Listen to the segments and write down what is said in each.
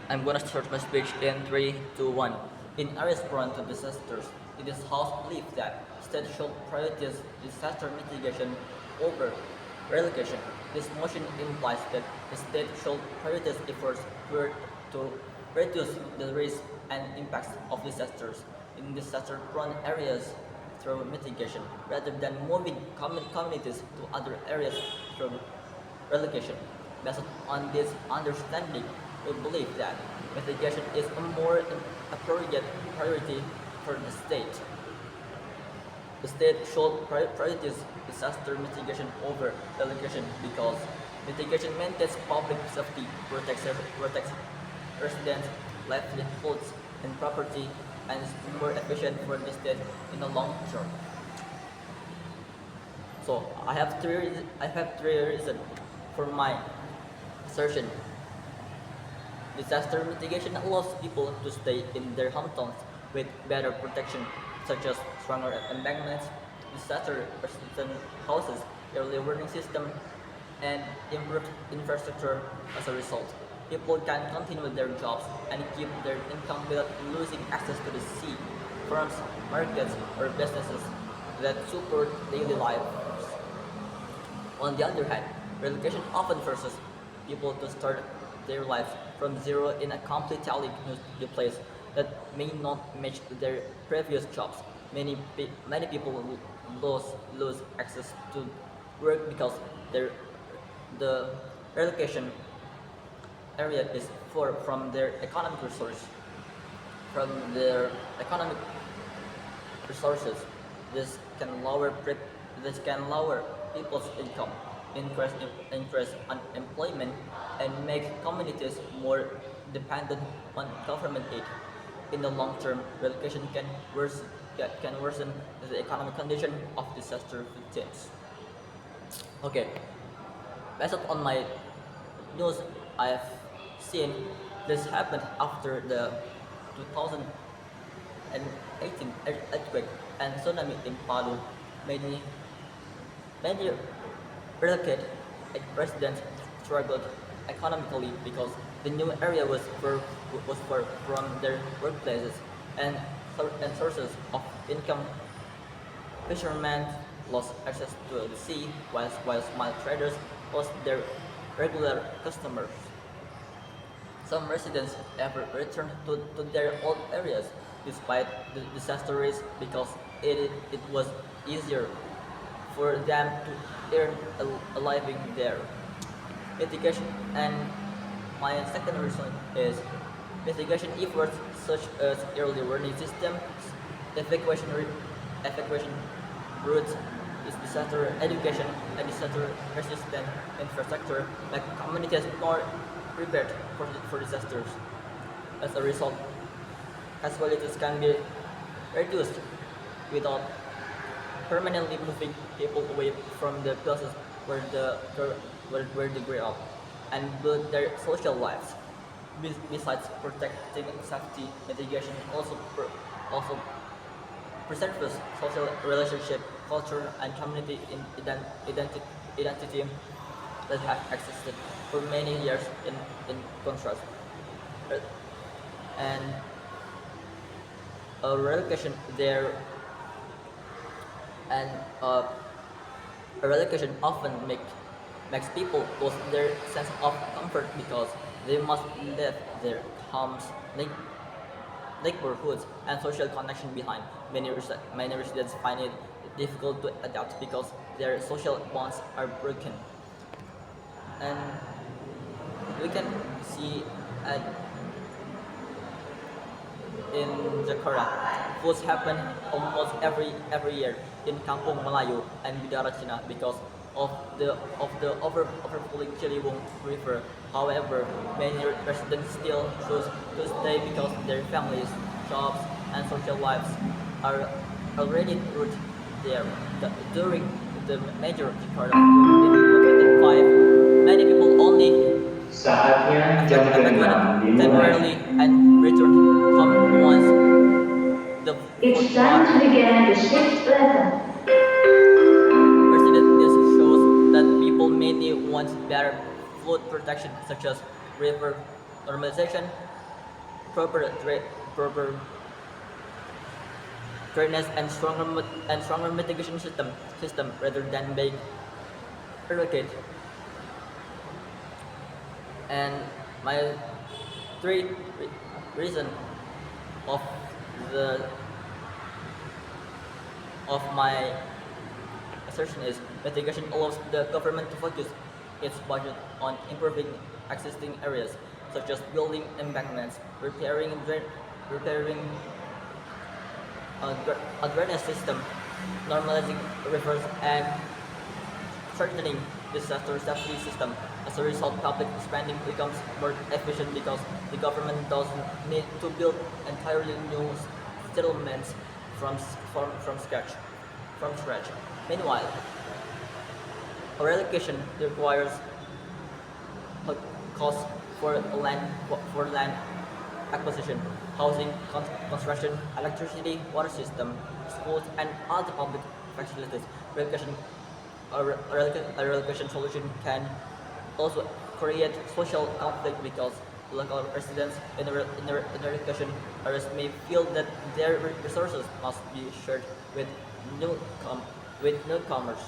I'm gonna start my speech in 3, 2, 1. In areas prone to disasters, it is House belief that state should prioritize disaster mitigation over relocation. This motion implies that the state should prioritize efforts to reduce the risk and impacts of disasters in disaster-prone areas through mitigation, rather than moving communities to other areas through relocation. Based on this understanding, we believe that mitigation is a more appropriate priority for the state. The state should prioritize disaster mitigation over relocation because mitigation maintains public safety, protects residents, livelihoods, and property, and is more efficient for the state in the long term. So I have three reasons for my assertion. Disaster mitigation allows people to stay in their hometowns with better protection, such as stronger embankments, disaster-resistant houses, early warning system, and improved infrastructure. As a result, people can continue their jobs and keep their income without losing access to the sea, farms, markets, or businesses that support daily lives. On the other hand, relocation often forces people to start their lives from zero in a completely new place that may not match their previous jobs. Many people lose access to work because the relocation area is far from their economic resources. This can lower people's income, increase unemployment, and make communities more dependent on government aid. In the long term, relocation can worsen the economic condition of disaster victims. Okay, based on my news, I've seen this happened after the 2018 earthquake and tsunami in Palu. Many Many relocated residents struggled economically because the new area was far from their workplaces and, and sources of income. Fishermen lost access to the sea, while small traders lost their regular customers. Some residents ever returned to their old areas despite the disaster risk because it was easier for them to earn a living there. Mitigation and my second reason is mitigation efforts such as early warning systems, evacuation routes, disaster education, and disaster resistant infrastructure make communities more prepared for disasters. As a result, casualties can be reduced without permanently moving people away from the places where they grew up and build their social lives. Besides protecting safety, mitigation also preserves social relationship, culture, and community identity that have existed for many years in contrast. And a relocation there and a relocation often makes people lose their sense of comfort because they must leave their homes, neighborhoods, and social connection behind. Many residents find it difficult to adapt because their social bonds are broken. And we can see at in Jakarta. Floods happen almost every year in Kampung Melayu and Bidara Cina because of the overflowing Ciliwung River. However, many residents still choose to stay because their families, jobs, and social lives are already rooted there. During the major Jakarta flood in 2025, many people only Saatnya jam evacuated ke-6 dimulai. temporarily and returned home once the It's flood time to water begin the sixth lesson. receded. This shows that people mainly want better flood protection, such as river normalization, proper drainage and stronger mitigation system rather than being irrigate. And my three reason of the of my assertion is mitigation allows the government to focus its budget on improving existing areas, such as building embankments, repairing a drainage system, normalizing rivers, and strengthening disaster safety system. As a result, public spending becomes more efficient because the government doesn't need to build entirely new settlements from scratch. From scratch. Meanwhile, a relocation requires a cost for land acquisition, housing, construction, electricity, water system, schools, and other public facilities. Relocation, a relocation solution can also create social conflict because local residents in a relocation areas may feel that their resources must be shared with newcomers.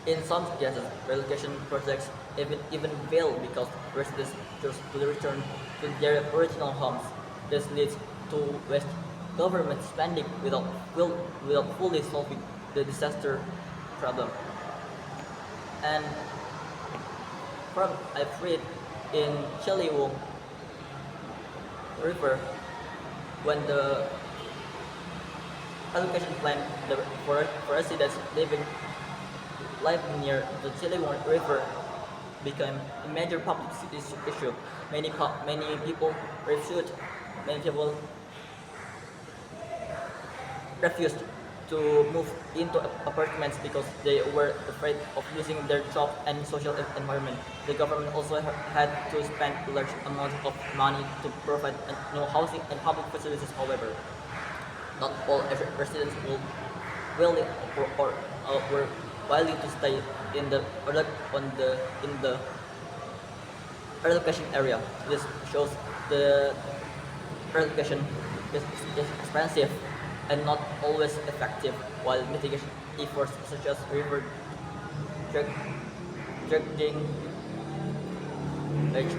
In some cases, relocation projects even fail because residents choose to return to their original homes. This leads to waste government spending without fully solving the disaster problem. And from I've read in Chiliwo River when the allocation plan for residents living near the Chiliwo River became a major public issue. Many people refused. Many people refused to move into apartments because they were afraid of losing their job and social environment. The government also had to spend large amounts of money to provide new housing and public facilities. However, not all residents were willing to stay in the relocation area. This shows the relocation is expensive and not always effective, while mitigation efforts such as river dredging, which,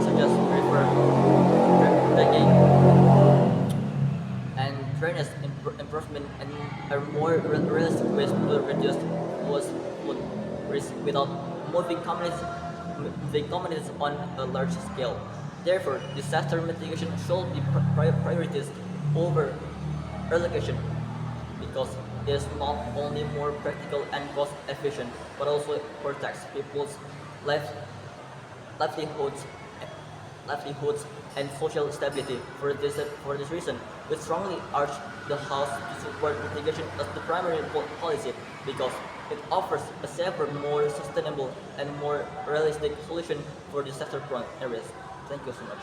such as river dredging and drainage improvement and are more realistic ways to reduce food risk without moving communities on a large scale. Therefore, disaster mitigation should be priorities over relocation because it is not only more practical and cost efficient, but also protects people's life, livelihoods, livelihoods and social stability. For this reason, we strongly urge the House to support mitigation as the primary policy because it offers a safer, more sustainable, and more realistic solution for disaster-prone areas. Thank you so much.